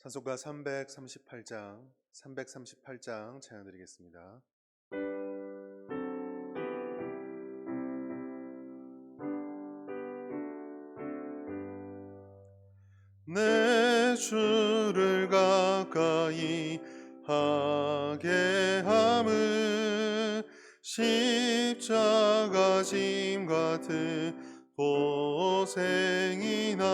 찬송가 338장 찬양 드리겠습니다. 내 주를 가까이 하게 함은 십자가 짐 같은 보생이나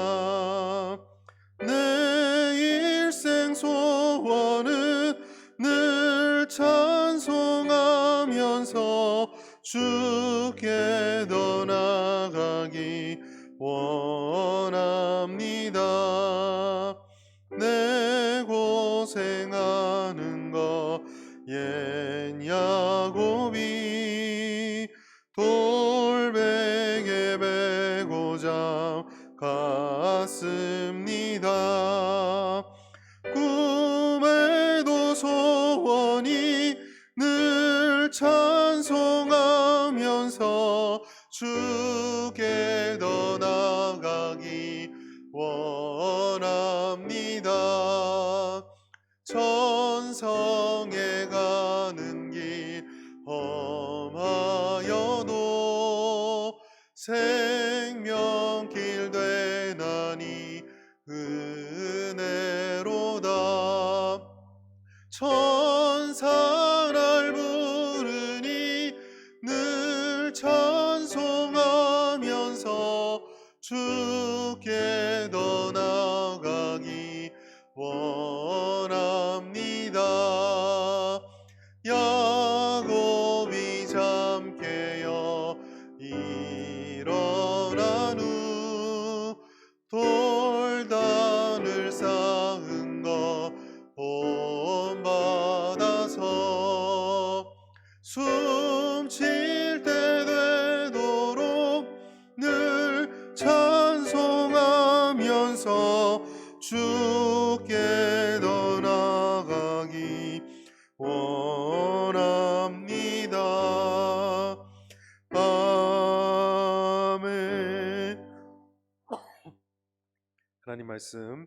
내 일생 소원은 늘 찬송하면서 주께 더 나아가기 원합니다. 내 고생하는 거 옛 야곱이 돌베개 베고자 갔습니다. 꿈에도 소원이 늘 찬송하면서 주께 더 나아가기 원합니다. 천성에 가는 길 험하여도 생명길 되나니 은혜로다. 천사 날 부르니 늘 찬송하면서 주께 더 나아가기 원합니다. 야곱이 잠 깨어 일어난 후 돌단을 쌓은 거 본받아서 숨쉴 때 되도록 늘 찬송하면서 주께 더 나아가기 원합니다. 아멘. 하나님 말씀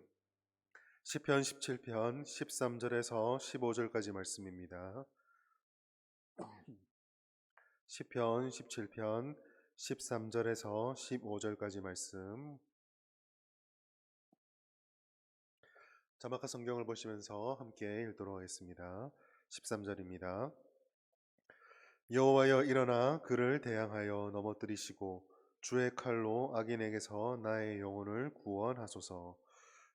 시편 17편 13절에서 15절까지 말씀입니다. 시편 17편 13절에서 15절까지 말씀. 자막한 성경을 보시면서 함께 읽도록 하겠습니다. 13절입니다. 여호와여 일어나 그를 대항하여 넘어뜨리시고 주의 칼로 악인에게서 나의 영혼을 구원하소서.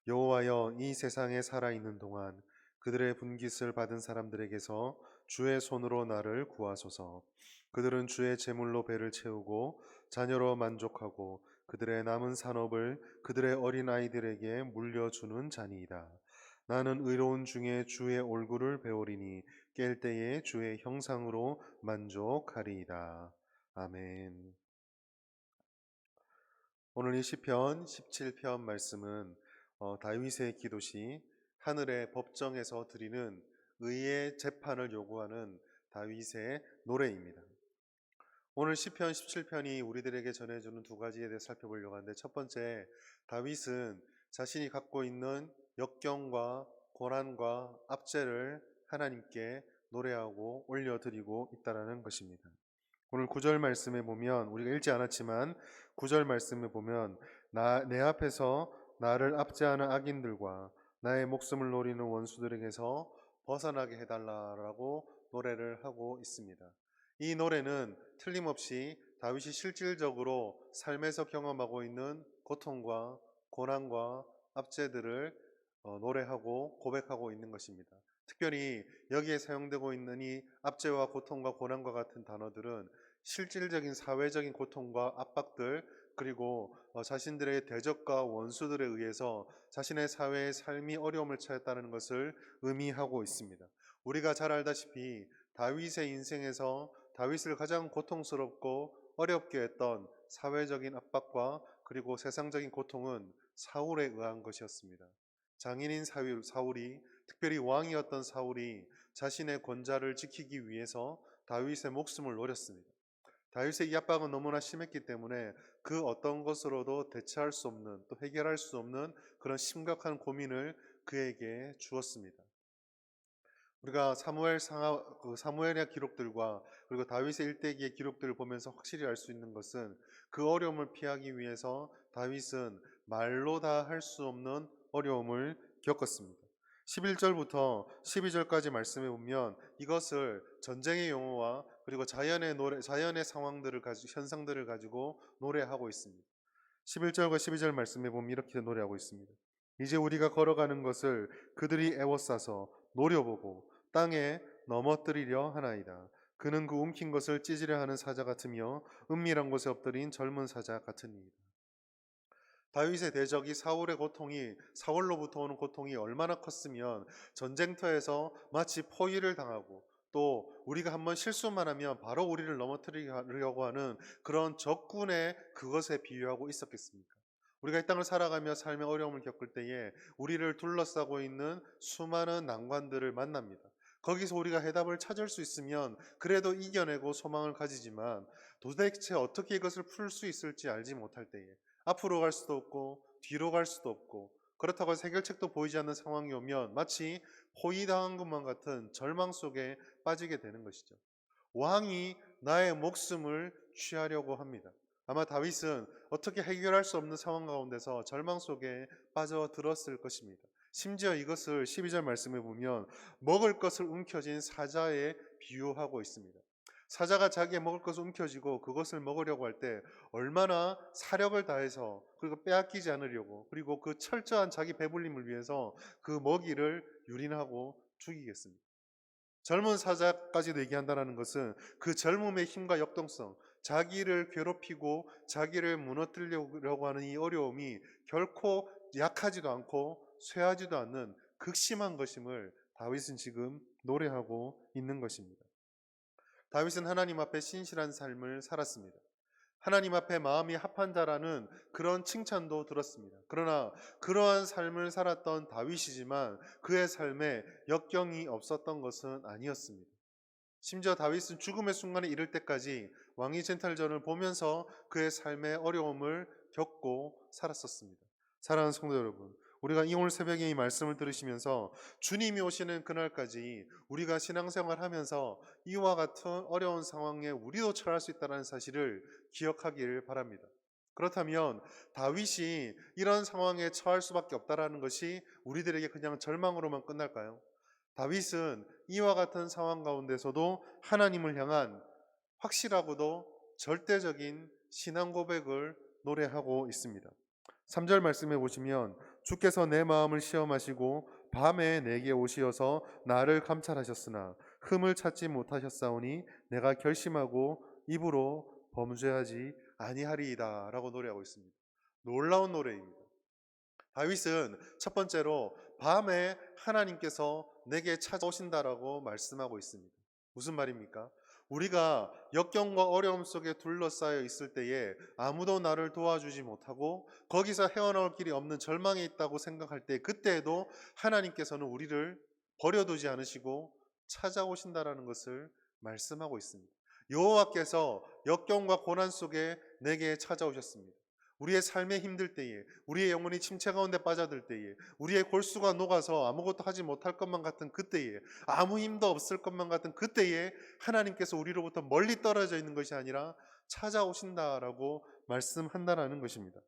여호와여 이 세상에 살아있는 동안 그들의 분깃을 받은 사람들에게서 주의 손으로 나를 구하소서. 그들은 주의 제물로 배를 채우고 자녀로 만족하고 그들의 남은 산업을 그들의 어린 아이들에게 물려주는 자니이다. 나는 의로운 중에 주의 얼굴을 배우리니 깰 때에 주의 형상으로 만족하리이다. 아멘. 오늘 이 시편 17편 말씀은 다윗의 기도시 하늘의 법정에서 드리는 의의 재판을 요구하는 다윗의 노래입니다. 오늘 시편 17편이 우리들에게 전해주는 두 가지에 대해 살펴보려고 하는데, 첫 번째, 다윗은 자신이 갖고 있는 역경과 고난과 압제를 하나님께 노래하고 올려드리고 있다는 것입니다. 오늘 9절 말씀에 보면, 우리가 읽지 않았지만 9절 말씀에 보면 내 앞에서 나를 압제하는 악인들과 나의 목숨을 노리는 원수들에게서 벗어나게 해달라라고 노래를 하고 있습니다. 이 노래는 틀림없이 다윗이 실질적으로 삶에서 경험하고 있는 고통과 고난과 압제들을 노래하고 고백하고 있는 것입니다. 특별히 여기에 사용되고 있는 이 압제와 고통과 고난과 같은 단어들은 실질적인 사회적인 고통과 압박들, 그리고 자신들의 대적과 원수들에 의해서 자신의 사회의 삶이 어려움을 처했다는 것을 의미하고 있습니다. 우리가 잘 알다시피 다윗의 인생에서 다윗을 가장 고통스럽고 어렵게 했던 사회적인 압박과 그리고 세상적인 고통은 사울에 의한 것이었습니다. 장인인 사울이, 특별히 왕이었던 사울이 자신의 권좌를 지키기 위해서 다윗의 목숨을 노렸습니다. 다윗의 이 압박은 너무나 심했기 때문에 그 어떤 것으로도 대체할 수 없는, 또 해결할 수 없는 그런 심각한 고민을 그에게 주었습니다. 우리가 사무엘의 기록들과 그리고 다윗의 일대기의 기록들을 보면서 확실히 알 수 있는 것은 그 어려움을 피하기 위해서 다윗은 말로 다 할 수 없는 어려움을 겪었습니다. 11절부터 12절까지 말씀해 보면 이것을 전쟁의 용어와 그리고 자연의 상황들을 가지고 현상들을 가지고 노래하고 있습니다. 11절과 12절 말씀해 보면 이렇게 노래하고 있습니다. 이제 우리가 걸어가는 것을 그들이 애워싸서 노려보고 땅에 넘어뜨리려 하나이다. 그는 그 움킨 것을 찢으려 하는 사자 같으며 은밀한 곳에 엎드린 젊은 사자 같으니이다. 다윗의 대적이 사울로부터 오는 고통이 얼마나 컸으면 전쟁터에서 마치 포위를 당하고 또 우리가 한번 실수만 하면 바로 우리를 넘어뜨리려고 하는 그런 적군의 그것에 비유하고 있었겠습니까? 우리가 이 땅을 살아가며 삶의 어려움을 겪을 때에 우리를 둘러싸고 있는 수많은 난관들을 만납니다. 거기서 우리가 해답을 찾을 수 있으면 그래도 이겨내고 소망을 가지지만 도대체 어떻게 이것을 풀 수 있을지 알지 못할 때에 앞으로 갈 수도 없고 뒤로 갈 수도 없고 그렇다고 해서 해결책도 보이지 않는 상황이 오면 마치 포위당한 것만 같은 절망 속에 빠지게 되는 것이죠. 왕이 나의 목숨을 취하려고 합니다. 아마 다윗은 어떻게 해결할 수 없는 상황 가운데서 절망 속에 빠져들었을 것입니다. 심지어 이것을 12절 말씀에 보면 먹을 것을 움켜쥔 사자에 비유하고 있습니다. 사자가 자기의 먹을 것을 움켜쥐고 그것을 먹으려고 할 때 얼마나 사력을 다해서 그리고 빼앗기지 않으려고 그리고 그 철저한 자기 배불림을 위해서 그 먹이를 유린하고 죽이겠습니다. 젊은 사자까지도 얘기한다는 것은 그 젊음의 힘과 역동성, 자기를 괴롭히고 자기를 무너뜨리려고 하는 이 어려움이 결코 약하지도 않고 쇠하지도 않는 극심한 것임을 다윗은 지금 노래하고 있는 것입니다. 다윗은 하나님 앞에 신실한 삶을 살았습니다. 하나님 앞에 마음이 합한 자라는 그런 칭찬도 들었습니다. 그러나 그러한 삶을 살았던 다윗이지만 그의 삶에 역경이 없었던 것은 아니었습니다. 심지어 다윗은 죽음의 순간에 이를 때까지 왕위 쟁탈전을 보면서 그의 삶의 어려움을 겪고 살았었습니다. 사랑하는 성도 여러분, 우리가 오늘 새벽에 이 말씀을 들으시면서 주님이 오시는 그날까지 우리가 신앙생활하면서 이와 같은 어려운 상황에 우리도 처할 수 있다는 사실을 기억하기를 바랍니다. 그렇다면 다윗이 이런 상황에 처할 수밖에 없다라는 것이 우리들에게 그냥 절망으로만 끝날까요? 다윗은 이와 같은 상황 가운데서도 하나님을 향한 확실하고도 절대적인 신앙 고백을 노래하고 있습니다. 3절 말씀해 보시면 주께서 내 마음을 시험하시고 밤에 내게 오시어서 나를 감찰하셨으나 흠을 찾지 못하셨사오니 내가 결심하고 입으로 범죄하지 아니하리이다 라고 노래하고 있습니다. 놀라운 노래입니다. 다윗은 첫 번째로 밤에 하나님께서 내게 찾아오신다라고 말씀하고 있습니다. 무슨 말입니까? 우리가 역경과 어려움 속에 둘러싸여 있을 때에 아무도 나를 도와주지 못하고 거기서 헤어나올 길이 없는 절망에 있다고 생각할 때 그때에도 하나님께서는 우리를 버려두지 않으시고 찾아오신다라는 것을 말씀하고 있습니다. 여호와께서 역경과 고난 속에 내게 찾아오셨습니다. 우리의 삶에 힘들 때에, 우리의 영혼이 침체 가운데 빠져들 때에, 우리의 골수가 녹아서 아무것도 하지 못할 것만 같은 그때에, 아무 힘도 없을 것만 같은 그때에 하나님께서 우리로부터 멀리 떨어져 있는 것이 아니라 찾아오신다라고 말씀한다라는 것입니다.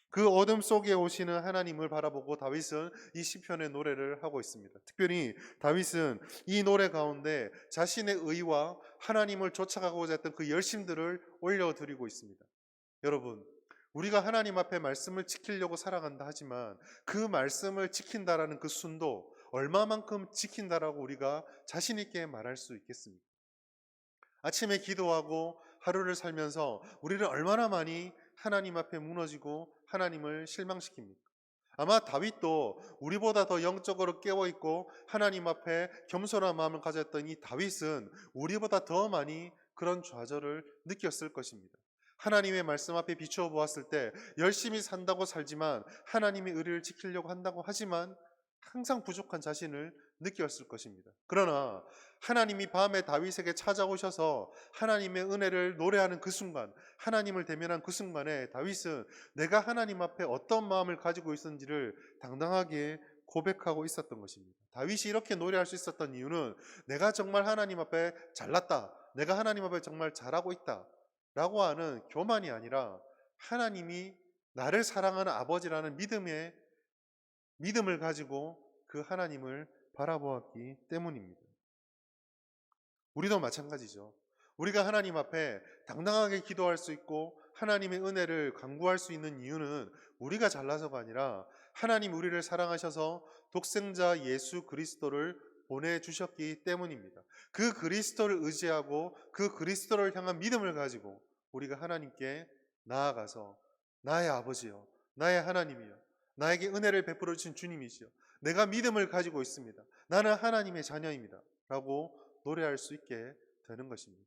그 어둠 속에 오시는 하나님을 바라보고 다윗은 이 시편의 노래를 하고 있습니다. 특별히 다윗은 이 노래 가운데 자신의 의와 하나님을 쫓아가고자 했던 그 열심들을 올려드리고 있습니다. 여러분, 우리가 하나님 앞에 말씀을 지키려고 살아간다 하지만 그 말씀을 지킨다라는 그 순도 얼마만큼 지킨다라고 우리가 자신 있게 말할 수 있겠습니까? 아침에 기도하고 하루를 살면서 우리는 얼마나 많이 하나님 앞에 무너지고 하나님을 실망시킵니까? 아마 다윗도 우리보다 더 영적으로 깨어있고 하나님 앞에 겸손한 마음을 가졌던 이 다윗은 우리보다 더 많이 그런 좌절을 느꼈을 것입니다. 하나님의 말씀 앞에 비추어 보았을 때 열심히 산다고 살지만 하나님의 의를 지키려고 한다고 하지만 항상 부족한 자신을 느꼈을 것입니다. 그러나 하나님이 밤에 다윗에게 찾아오셔서 하나님의 은혜를 노래하는 그 순간, 하나님을 대면한 그 순간에 다윗은 내가 하나님 앞에 어떤 마음을 가지고 있었는지를 당당하게 고백하고 있었던 것입니다. 다윗이 이렇게 노래할 수 있었던 이유는 내가 정말 하나님 앞에 잘났다, 내가 하나님 앞에 정말 잘하고 있다 라고 하는 교만이 아니라 하나님이 나를 사랑하는 아버지라는 믿음을 가지고 그 하나님을 바라보았기 때문입니다. 우리도 마찬가지죠. 우리가 하나님 앞에 당당하게 기도할 수 있고 하나님의 은혜를 간구할 수 있는 이유는 우리가 잘나서가 아니라 하나님 우리를 사랑하셔서 독생자 예수 그리스도를 보내주셨기 때문입니다. 그 그리스도를 의지하고 그 그리스도를 향한 믿음을 가지고 우리가 하나님께 나아가서 나의 아버지요, 나의 하나님이요, 나에게 은혜를 베풀어 주신 주님이시요, 내가 믿음을 가지고 있습니다, 나는 하나님의 자녀입니다 라고 노래할 수 있게 되는 것입니다.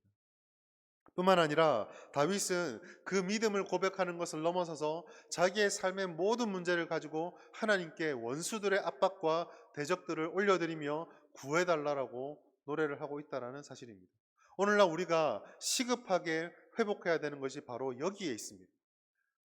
뿐만 아니라 다윗은 그 믿음을 고백하는 것을 넘어서서 자기의 삶의 모든 문제를 가지고 하나님께 원수들의 압박과 대적들을 올려드리며 구해달라고 노래를 하고 있다는 사실입니다. 오늘날 우리가 시급하게 회복해야 되는 것이 바로 여기에 있습니다.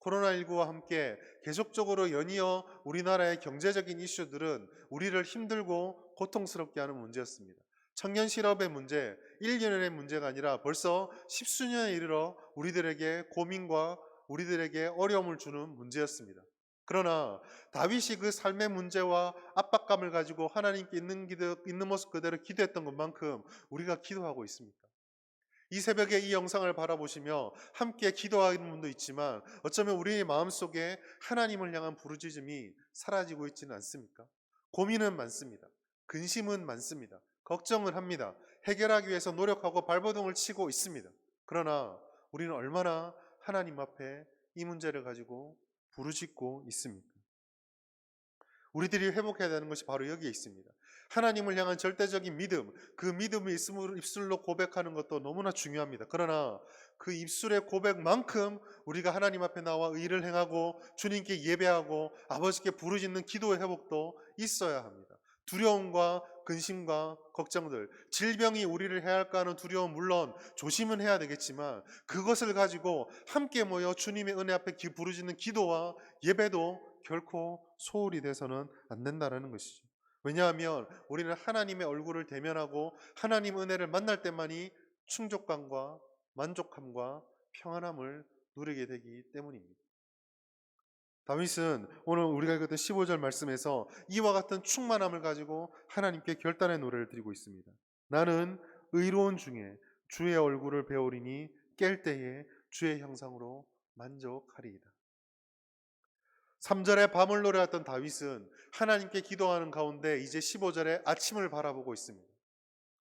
코로나19와 함께 계속적으로 연이어 우리나라의 경제적인 이슈들은 우리를 힘들고 고통스럽게 하는 문제였습니다. 청년 실업의 문제, 1년의 문제가 아니라 벌써 십수년에 이르러 우리들에게 고민과 우리들에게 어려움을 주는 문제였습니다. 그러나 다윗이 그 삶의 문제와 압박감을 가지고 하나님께 있는 모습 그대로 기도했던 것만큼 우리가 기도하고 있습니까? 이 새벽에 이 영상을 바라보시며 함께 기도하는 분도 있지만 어쩌면 우리의 마음속에 하나님을 향한 부르짖음이 사라지고 있지는 않습니까? 고민은 많습니다. 근심은 많습니다. 걱정을 합니다. 해결하기 위해서 노력하고 발버둥을 치고 있습니다. 그러나 우리는 얼마나 하나님 앞에 이 문제를 가지고 부르짖고 있습니까? 우리들이 회복해야 되는 것이 바로 여기에 있습니다. 하나님을 향한 절대적인 믿음, 그 믿음을 입술로 고백하는 것도 너무나 중요합니다. 그러나 그 입술의 고백만큼 우리가 하나님 앞에 나와 의를 행하고 주님께 예배하고 아버지께 부르짖는 기도의 회복도 있어야 합니다. 두려움과 근심과 걱정들, 질병이 우리를 해할까 하는 두려움 물론 조심은 해야 되겠지만 그것을 가지고 함께 모여 주님의 은혜 앞에 부르짖는 기도와 예배도 결코 소홀히 돼서는 안 된다는 것이죠. 왜냐하면 우리는 하나님의 얼굴을 대면하고 하나님 은혜를 만날 때만이 충족감과 만족함과 평안함을 누리게 되기 때문입니다. 다윗은 오늘 우리가 읽었던 15절 말씀에서 이와 같은 충만함을 가지고 하나님께 결단의 노래를 드리고 있습니다. 나는 의로운 중에 주의 얼굴을 배우리니 깰 때에 주의 형상으로 만족하리이다. 3절에 밤을 노래했던 다윗은 하나님께 기도하는 가운데 이제 15절에 아침을 바라보고 있습니다.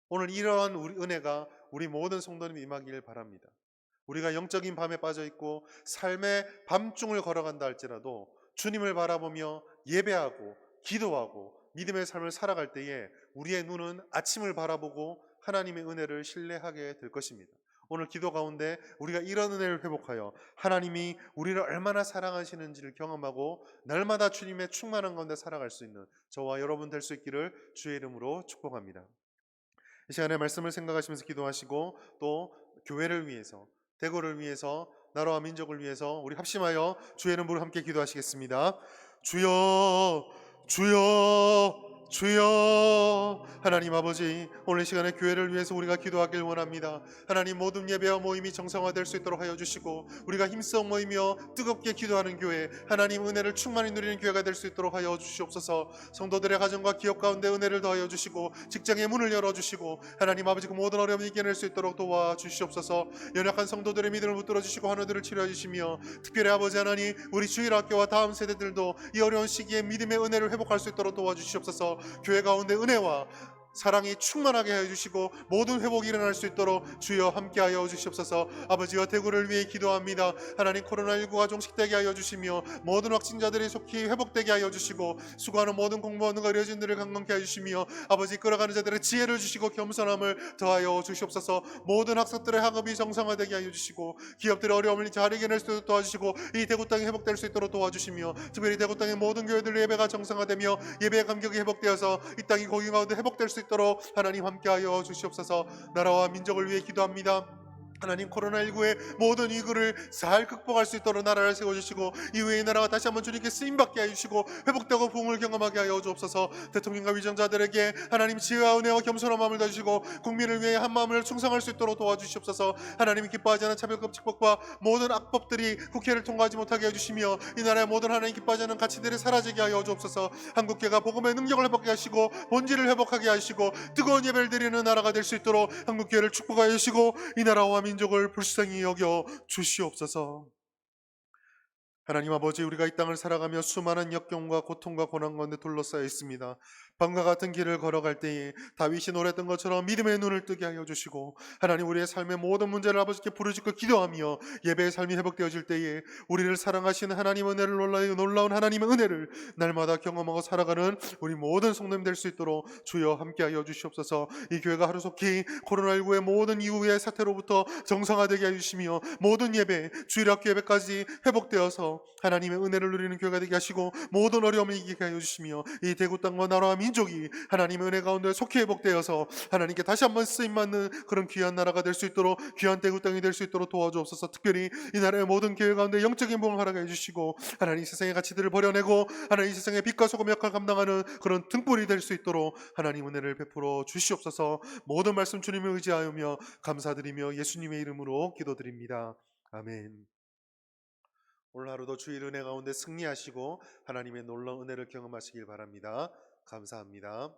오늘 이러한 우리 은혜가 우리 모든 성도님 임하기를 바랍니다. 우리가 영적인 밤에 빠져 있고 삶의 밤중을 걸어간다 할지라도 주님을 바라보며 예배하고 기도하고 믿음의 삶을 살아갈 때에 우리의 눈은 아침을 바라보고 하나님의 은혜를 신뢰하게 될 것입니다. 오늘 기도 가운데 우리가 이런 은혜를 회복하여 하나님이 우리를 얼마나 사랑하시는지를 경험하고 날마다 주님의 충만한 가운데 살아갈 수 있는 저와 여러분 될 수 있기를 주의 이름으로 축복합니다. 이 시간에 말씀을 생각하시면서 기도하시고 또 교회를 위해서, 대구를 위해서, 나라와 민족을 위해서 우리 합심하여 주의 이름으로 함께 기도하시겠습니다. 주여, 주여, 주여. 하나님 아버지, 오늘 시간에 교회를 위해서 우리가 기도하길 원합니다. 하나님, 모든 예배와 모임이 정상화될 수 있도록 하여 주시고 우리가 힘써 모이며 뜨겁게 기도하는 교회, 하나님 은혜를 충만히 누리는 교회가 될 수 있도록 하여 주시옵소서. 성도들의 가정과 기업 가운데 은혜를 더하여 주시고 직장의 문을 열어주시고 하나님 아버지 그 모든 어려움을 이겨낼 수 있도록 도와주시옵소서. 연약한 성도들의 믿음을 붙들어 주시고 하나들을 치료해 주시며 특별히 아버지 하나님, 우리 주일학교와 다음 세대들도 이 어려운 시기에 믿음의 은혜를 회복할 수 있도록 도와주시옵소서. 교회 가운데 은혜와 사랑이 충만하게 해주시고 모든 회복이 일어날 수 있도록 주여 함께하여 주시옵소서. 아버지와 대구를 위해 기도합니다. 하나님, 코로나19가 종식되게 하여 주시며 모든 확진자들이 속히 회복되게 하여 주시고 수고하는 모든 공무원과 의료진들을 강건케 하여 주시며 아버지, 끌어가는 자들의 지혜를 주시고 겸손함을 더하여 주시옵소서. 모든 학생들의 학업이 정상화되게 하여 주시고 기업들의 어려움을 잘 이겨낼 수 있도록 도와주시고 이 대구 땅이 회복될 수 있도록 도와주시며 특별히 대구 땅의 모든 교회들 예배가 정상화되며 예배의 감격이 회복되어서 이 땅이 고기 가운데 회복될 수 있도록 하나님 함께하여 주시옵소서. 나라와 민족을 위해 기도합니다. 하나님, 코로나19의 모든 위기를 잘 극복할 수 있도록 나라를 세워주시고 이후에 이 나라가 다시 한번 주님께 쓰임받게 해주시고 회복되고 부흥을 경험하게 하여 주옵소서. 대통령과 위정자들에게 하나님 지혜와 은혜와 겸손한 마음을 다주시고 국민을 위해 한 마음을 충성할 수 있도록 도와주시옵소서. 하나님이 기뻐하지 않은 차별급 직법과 모든 악법들이 국회를 통과하지 못하게 해주시며 이 나라의 모든 하나님 기뻐하지 않은 가치들이 사라지게 하여 주옵소서. 한국교회가 복음의 능력을 회복하게 하시고 본질을 회복하게 하시고 뜨거운 예배를 드리는 나라가 될 수 있도록 한국교회를 축복하여 주시고 이 나라와 민족을 불쌍히 여겨 주시옵소서. 하나님 아버지, 우리가 이 땅을 살아가며 수많은 역경과 고통과 고난 가운데 둘러싸여 있습니다. 밤과 같은 길을 걸어갈 때에 다윗이 노래했던 것처럼 믿음의 눈을 뜨게 하여 주시고, 하나님 우리의 삶의 모든 문제를 아버지께 부르짖고 기도하며 예배의 삶이 회복되어질 때에 우리를 사랑하시는 하나님의 은혜를 놀라운 하나님의 은혜를 날마다 경험하고 살아가는 우리 모든 성도님 될 수 있도록 주여 함께 하여 주시옵소서. 이 교회가 하루속히 코로나19의 모든 이후의 사태로부터 정상화되게 해주시며 모든 예배, 주일학교 예배까지 회복되어서 하나님의 은혜를 누리는 교회가 되게 하시고 모든 어려움을 이기게 하여 주시며 이 대구 땅과 나라와 민족이 하나님의 은혜 가운데 속히 회복되어서 하나님께 다시 한번 쓰임받는 그런 귀한 나라가 될 수 있도록, 귀한 대구 땅이 될 수 있도록 도와주옵소서. 특별히 이 나라의 모든 교회 가운데 영적인 부흥을 허락해 주시고 하나님 세상의 가치들을 버려내고 하나님 세상의 빛과 소금 역할을 감당하는 그런 등불이 될 수 있도록 하나님 은혜를 베풀어 주시옵소서. 모든 말씀 주님을 의지하며 감사드리며 예수님의 이름으로 기도드립니다. 아멘. 오늘 하루도 주일 은혜 가운데 승리하시고 하나님의 놀라운 은혜를 경험하시길 바랍니다. 감사합니다.